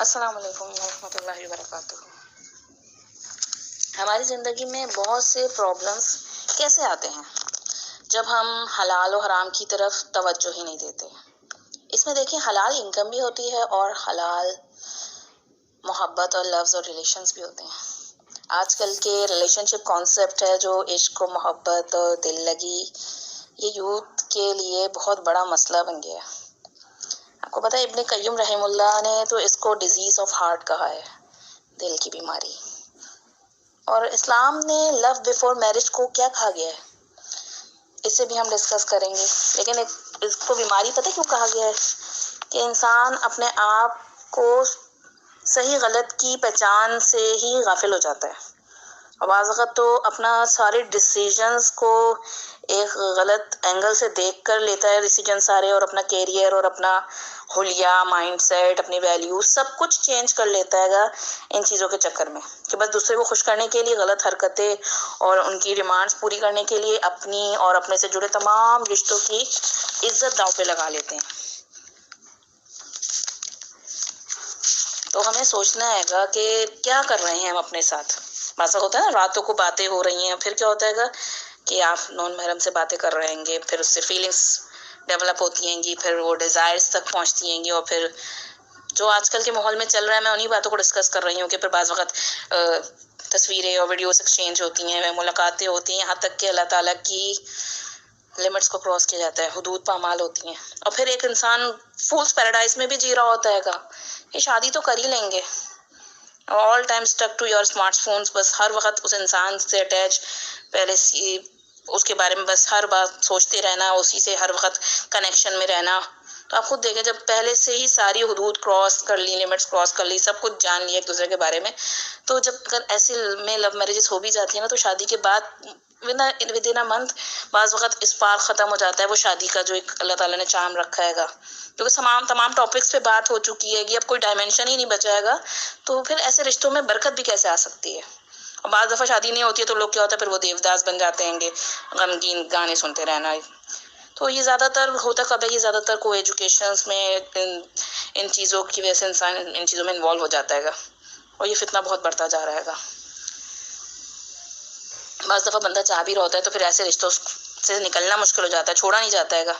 अस्सलाम वालेकुम रहमतुल्लाहि व बरकातुहू। हमारी ज़िंदगी में बहुत से प्रॉब्लम्स कैसे आते हैं जब हम हलाल और हराम की तरफ तवज्जो ही नहीं देते। इसमें देखिए, हलाल इनकम भी होती है और हलाल मोहब्बत और लव्स और रिलेशंस भी होते हैं। आजकल के रिलेशनशिप कॉन्सेप्ट है जो इश्क और मोहब्बत और दिल लगी, ये यूथ के लिए बहुत बड़ा मसला बन गया है। आपको पता है, इब्ने कय्युम रहमुल्लाह ने तो इसको डिजीज ऑफ हार्ट कहा है, दिल की बीमारी। और इस्लाम ने लव बिफोर मैरिज को क्या कहा गया है, इसे भी हम डिस्कस करेंगे। लेकिन इसको बीमारी पता क्यों कहा गया है कि इंसान अपने आप को सही गलत की पहचान से ही गाफिल हो जाता है और बाज़ वक़्त तो अपना सारे डिसीजंस को एक गलत एंगल से देख कर लेता है डिसीजन सारे, और अपना कैरियर और अपना हुलिया, माइंडसेट, अपनी वैल्यूज सब कुछ चेंज कर लेता है इन चीज़ों के चक्कर में कि बस दूसरे को खुश करने के लिए गलत हरकतें और उनकी डिमांड्स पूरी करने के लिए अपनी और अपने से जुड़े तमाम रिश्तों की इज्जत दांव पे लगा लेते हैं। तो हमें सोचना है कि क्या कर रहे हैं हम अपने साथ। ऐसा होता है ना, रातों को बातें हो रही हैं, फिर क्या होता है कि आप नॉन महरम से बातें कर रहे हैं, फिर उससे फीलिंग्स डेवलप होती हैंगी, फिर वो डिज़ायर्स तक पहुंचती हैंगी, और फिर जो आजकल के माहौल में चल रहा है मैं उन्हीं बातों को डिस्कस कर रही हूँ कि फिर बाज़ वक़्त तस्वीरें और वीडियोस एक्सचेंज होती हैं, मुलाकातें होती हैं, यहाँ तक कि अल्लाह ताला की लिमिट्स को क्रॉस किया जाता है, हुदूद पामाल होती हैं, और फिर एक इंसान फूल्स पैराडाइज में भी जी रहा होता है कि शादी तो कर ही लेंगे, all time stuck to your smartphones, बस हर वक्त उस इंसान से अटैच, पहले उसके बारे में बस हर बात सोचते रहना, उसी से हर वक्त कनेक्शन में रहना। तो आप खुद देखें, जब पहले से ही सारी हुदूद क्रॉस कर ली, लिमिट्स क्रॉस कर ली, सब कुछ जान लिया एक दूसरे के बारे में, तो जब अगर ऐसे में लव मैरिजेस हो भी जाती है ना, तो शादी के बाद विद इन अ मंथ बाज़ वक़्त स्पार्क ख़त्म हो जाता है, वो शादी का जो एक अल्लाह ताला ने चार्म रखा हैगा, क्योंकि तमाम टॉपिक्स पे बात हो चुकी है कि अब कोई डायमेंशन ही नहीं बचाएगा, तो फिर ऐसे रिश्तों में बरकत भी कैसे आ सकती है। और बाज़ दफ़ा शादी नहीं होती है तो लोग क्या होता है, फिर वो देवदास बन जाते हैं, गमगीन गाने सुनते रहना। तो ये ज़्यादातर होता कब है, ये ज़्यादातर को एजुकेशंस में इन चीज़ों की वजह से इंसान इन चीज़ों में इन्वॉल्व हो जाता है और ये फितना बहुत बढ़ता जा रहा है। बाज़ दफ़ा बंदा चाह भी रहा होता है तो फिर ऐसे रिश्तों से निकलना मुश्किल हो जाता है, छोड़ा नहीं जाता है।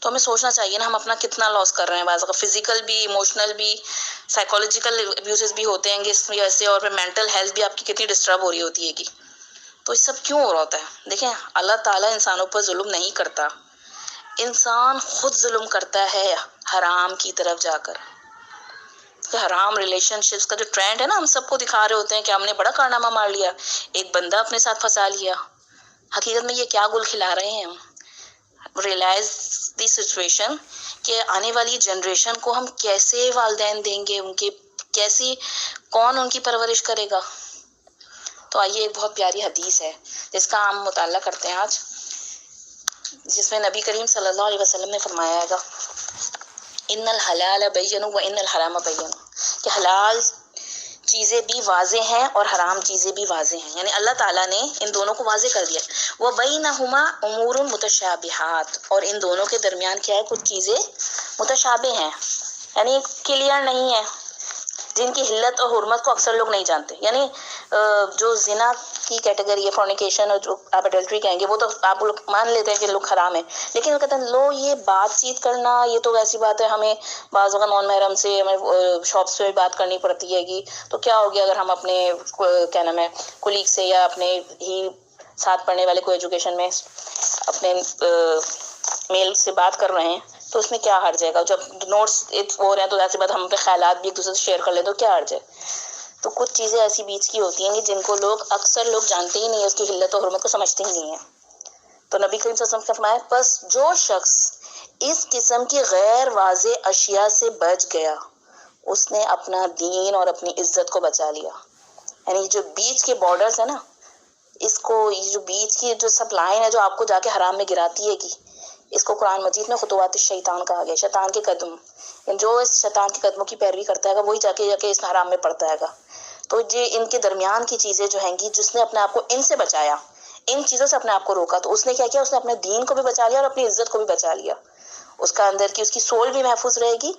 तो हमें सोचना चाहिए ना, हम अपना कितना लॉस कर रहे हैं। बाज़ दफ़ा फिजिकल भी, इमोशनल भी, साइकोलॉजिकल अब्यूज़ भी होते हैं इस वजह से, और फिर मेंटल हेल्थ भी आपकी कितनी डिस्टर्ब हो रही होती है। तो ये सब क्यों हो रहा होता है? देखें, अल्लाह ताला इंसानों पर जुल्म नहीं करता, इंसान खुद जुल्म करता है हराम की तरफ जाकर। तो हराम रिलेशनशिप्स का जो ट्रेंड है ना, हम सबको दिखा रहे होते हैं कि हमने बड़ा कारनामा मार लिया, एक बंदा अपने साथ फंसा लिया। हकीकत में ये क्या गुल खिला रहे हैं हम? रियलाइज दी सिचुएशन कि आने वाली जनरेशन को हम कैसे वालिदैन देंगे, उनके कौन उनकी परवरिश करेगा। तो आइए, एक बहुत प्यारी हदीस है जिसका हम मुताला करते हैं आज, जिसमें नबी करीम सल्लल्लाहु अलैहि वसल्लम ने फरमाया है इन्नल हलाल बैयन व इन्नल हराम बैयन, कि हलाल चीज़ें भी वाजे हैं और हराम चीज़ें भी वाजे हैं। यानी अल्लाह ताला ने इन दोनों को वाजे कर दिया। वह बैनहुमा उमूरुन मुतशाबिहात, और इन दोनों के दरमियान क्या है, कुछ चीज़ें मुतशाबे हैं, यानी क्लियर नहीं है, जिनकी हिल्लत और हुर्मत को अक्सर लोग नहीं जानते। यानी जो जिना की कैटेगरी है, फॉर्निकेशन, और जो आप एडल्ट्री कहेंगे, वो तो आप लोग मान लेते हैं कि लोग हराम है, लेकिन वो कहते हैं लो ये बातचीत करना, ये तो वैसी बात है, हमें बाज़ वक़्त नॉन महरम से हमें शॉप्स पे बात करनी पड़ती हैगी, तो क्या हो गया अगर हम अपने क्या नाम है कुलीग से या अपने ही साथ पढ़ने वाले को एजुकेशन में अपने मेल से बात कर रहे हैं, तो उसमें क्या हर्ज है? जब नोट्स हो रहे हैं तो ऐसी बात हम अपने ख्यालात भी एक दूसरे से शेयर कर लें तो क्या हर्ज है? तो कुछ चीज़ें ऐसी बीच की होती हैं जिनको अक्सर लोग जानते ही नहीं है, उसकी हिल्लत और हुर्मत को समझते ही नहीं है। तो नबी करीम सल्लल्लाहु अलैहि वसल्लम ने फरमाया, बस जो शख्स इस किस्म की गैर वाज़े अशिया से बच गया, उसने अपना दीन और अपनी इज्जत को बचा लिया। यानी जो बीच के बॉर्डर्स है ना, इसको, ये जो बीच की जो सब लाइन है जो आपको जाके हराम में गिराती है, कि इसको कुरान मजीद में खुतवात शैतान कहा गया, शैतान के कदम। जो इस शैतान के कदमों की पैरवी करता है वही जाके इस हराम में पड़ता है। तो ये इनके दरमियान की चीज़ें जो हैंगी, जिसने अपने आप को इनसे बचाया, इन चीज़ों से अपने आप को रोका, तो उसने क्या किया, उसने अपने दीन को भी बचा लिया और अपनी इज्जत को भी बचा लिया। उसका अंदर की उसकी सोल भी महफूज रहेगी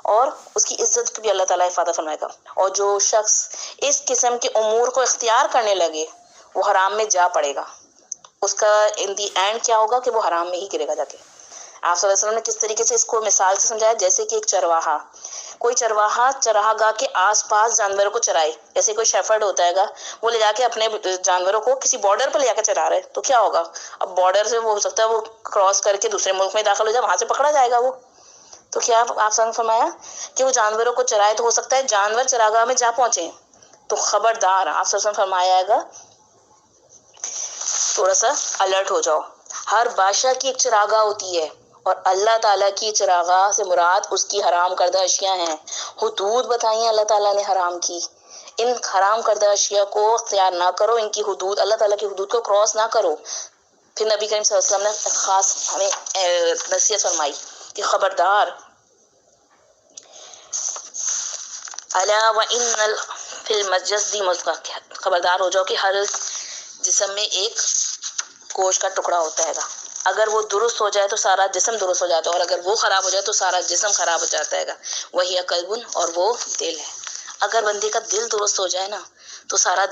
और उसकी इज्जत की भी अल्लाह ताला हिफाजत फरमाएगा। और जो शख्स इस किस्म के उमूर को इख्तियार करने लगे वो हराम में जा पड़ेगा, उसका इन दी एंड क्या होगा कि वो हराम में ही गिरेगा जाके। आप सल्लल्लाहु अलैहि वसल्लम ने किस तरीके से इसको मिसाल से समझाया, जैसे कि एक चरवाहा, कोई चरवाहा चरागाह के आसपास जानवरों को चराए, जैसे कोई शेफर्ड होता हैगा, वो ले जाके अपने जानवरों को किसी बॉर्डर पर ले जाकर चरा रहे, तो क्या होगा, अब बॉर्डर से वो हो सकता है वो क्रॉस करके दूसरे मुल्क में दाखिल हो जाए, वहां से पकड़ा जाएगा वो। तो क्या आप फरमाया कि वो जानवरों को चराए, तो हो सकता है जानवर चरागाह में जा पहुंचे, तो खबरदार, आप फरमायागा थोड़ा सा अलर्ट हो जाओ। हर बादशाह की एक चरागाह होती है और अल्लाह ताला की चरागाह से मुराद उसकी हराम करदा अशियाँ हैं। हुदूद बताई हैं अल्लाह ताला ने हराम की, इन हराम करदा अशिया को अख्तियार ना करो, इनकी हुदूद, अल्लाह ताला की हुदूद को क्रॉस ना करो। फिर नबी करीम सल्लल्लाहु अलैहि वसल्लम ने खास हमें नसीहत फरमाई कि खबरदार, अला व इन्नल फिल मजदी मुज़ग़ह, खबरदार हो जाओ कि हर जिस्म में एक गोश्त का टुकड़ा होता है, अगर वो दुरुस्त हो जाए तो सारा जिस्म दुरुस्त हो जाता है, और अगर वो खराब हो जाए तो सारा जिस्म खराब हो जाता है। वही कल्बुन, और वो दिल है। अगर बंदे का दिल दुरुस्त हो जाए ना तो सारा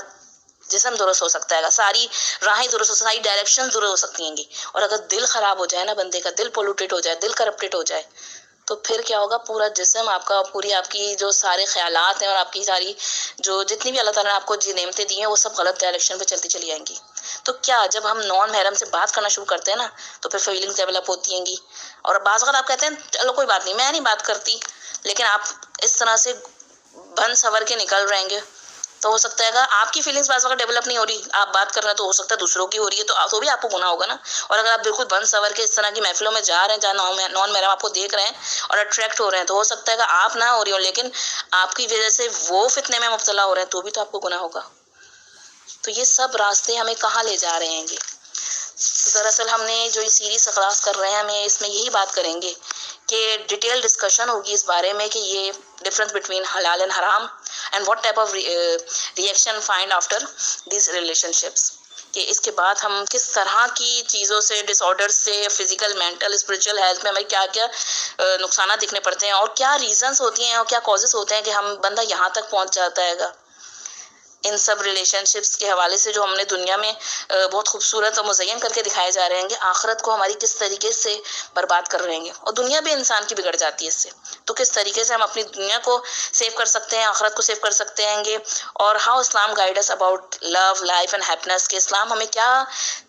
जिस्म दुरुस्त हो सकता है, सारी राहें दुरुस्त हो, सारी डायरेक्शन दुरुस्त हो सकती हैं। और अगर दिल खराब हो जाए ना, बंदे का दिल पोल्यूटेड हो जाए, दिल करप्टेड हो जाए, तो फिर क्या होगा, पूरा जिस्म आपका, पूरी आपकी जो सारे ख्यालात हैं और आपकी सारी जो जितनी भी अल्लाह ताला ने आपको जी नेमतें दी हैं वो सब गलत डायरेक्शन पे चलती चली जाएंगी। तो क्या जब हम नॉन महरम से बात करना शुरू करते हैं ना तो फिर फीलिंग्स डेवलप होती हैं। और बाज़ अगर आप कहते हैं चलो कोई बात नहीं, मैं नहीं बात करती, लेकिन आप इस तरह से बन सवर के निकल रहेंगे तो हो सकता है आपकी फीलिंग्स बाज़ अगर डेवलप नहीं हो रही, आप बात कर रहे हैं तो हो सकता है दूसरों की हो रही है, तो भी आपको गुनाह होगा ना। और अगर आप बिल्कुल बन सवर के इस तरह की महफिलों में जा रहे हैं जहाँ नॉन महरम आपको देख रहे हैं और अट्रैक्ट हो रहे हैं, तो हो सकता है कि आप ना हो रही हो, लेकिन आपकी वजह से वो फितने में मुब्तला हो रहे हैं, तो भी तो आपको गुनाह होगा। तो ये सब रास्ते हमें कहाँ ले जा रहे हैं। तो दरअसल हमने जो ये सीरीज क्लास कर रहे हैं, हमें इसमें यही बात करेंगे कि डिटेल डिस्कशन होगी इस बारे में कि ये डिफरेंस बिटवीन हलाल एंड हराम and what type of reaction find after this relationships, कि इसके बाद हम किस तरह की चीज़ों से, डिसऑर्डर से, फिजिकल, मेंटल, स्पिरिचुअल हेल्थ में हमें क्या क्या नुकसान दिखने पड़ते हैं और क्या रीजंस होती हैं और क्या कॉजेस होते हैं कि हम बंदा यहाँ तक पहुँच जाता है। इन सब रिलेशनशिप्स के हवाले से जो हमने दुनिया में बहुत खूबसूरत और मुज़य्यन करके दिखाए जा रहे हैं कि आखिरत को हमारी किस तरीके से बर्बाद कर रहे हैं, और दुनिया भी इंसान की बिगड़ जाती है इससे। तो किस तरीके से हम अपनी दुनिया को सेव कर सकते हैं, आखिरत को सेव कर सकते हैं, और how Islam guide us about love, life and happiness, के इस्लाम हमें क्या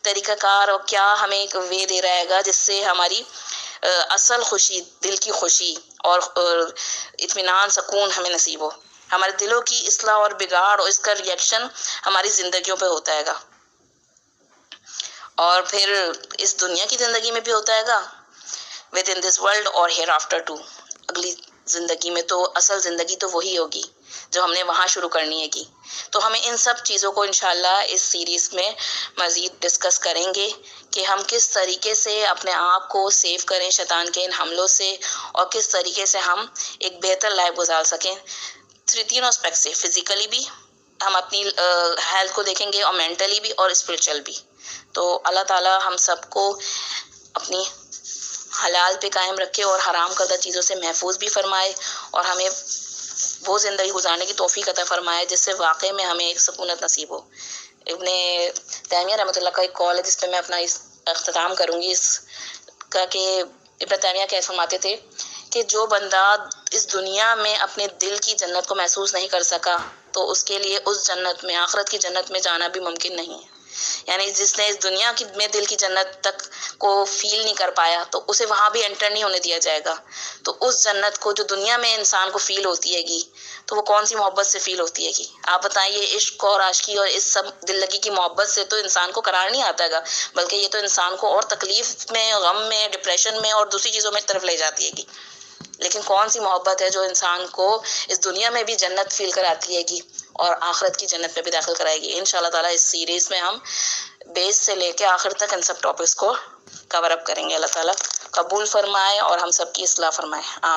तरीक़ाकार और क्या हमें एक वे दे रहेगा जिससे हमारी असल खुशी, दिल की खुशी और इत्मीनान, सुकून हमें नसीब हो। हमारे दिलों की इस्लाह और बिगाड़ और इसका रिएक्शन हमारी जिंदगियों पे होता हैगा, और फिर इस दुनिया की जिंदगी में भी होता हैगा, विद इन दिस वर्ल्ड और हियर आफ्टर टू। अगली जिंदगी में तो असल जिंदगी तो वही होगी जो हमने वहाँ शुरू करनी है की। तो हमें इन सब चीज़ों को इंशाल्लाह इस सीरीज़ में मज़ीद डिस्कस करेंगे कि हम किस तरीके से अपने आप को सेव करें शैतान के इन हमलों से, और किस तरीके से हम एक बेहतर लाइफ गुजार सकें तीनों एस्पेक्ट से। फिजिकली भी हम अपनी हेल्थ को देखेंगे, और मेंटली भी, और स्पिरिचुअल भी। तो अल्लाह ताला हम सबको अपनी हलाल पे कायम रखे और हराम करदा चीज़ों से महफूज भी फरमाए, और हमें वो ज़िंदगी गुजारने की तौफीक अता फरमाए जिससे वाकई में हमें एक सुकूनत नसीब हो। इब्ने तैमिया रहमतुल्लाह का एक कॉल है जिस पे मैं अपना इस अख्तिताम करूँगी इसका, कि इब्ने तैमिया क्या फरमाते थे कि जो बंदा इस दुनिया में अपने दिल की जन्नत को महसूस नहीं कर सका तो उसके लिए उस जन्नत में, आखिरत की जन्नत में जाना भी मुमकिन नहीं है। यानी जिसने इस दुनिया की में दिल की जन्नत तक को फील नहीं कर पाया तो उसे वहाँ भी एंटर नहीं होने दिया जाएगा। तो उस जन्नत को जो दुनिया में इंसान को फील होती हैगी, तो वो कौन सी मोहब्बत से फील होती हैगी आप बताइए। इश्क और आशिकी और इस सब दिल लगी की मोहब्बत से तो इंसान को करार नहीं आता है, बल्कि ये तो इंसान को और तकलीफ में, गम में, डिप्रेशन में और दूसरी चीज़ों में तरफ ले जाती हैगी। लेकिन कौन सी मोहब्बत है जो इंसान को इस दुनिया में भी जन्नत फील कराती हैगी और आखिरत की जन्नत में भी दाखिल कराएगी। इंशाल्लाह ताला इस सीरीज़ में हम बेस से लेके आखिर तक इन सब टॉपिक्स को कवर अप करेंगे। अल्लाह ताला कबूल फरमाए और हम सब की इस्लाह फरमाए। आमीन।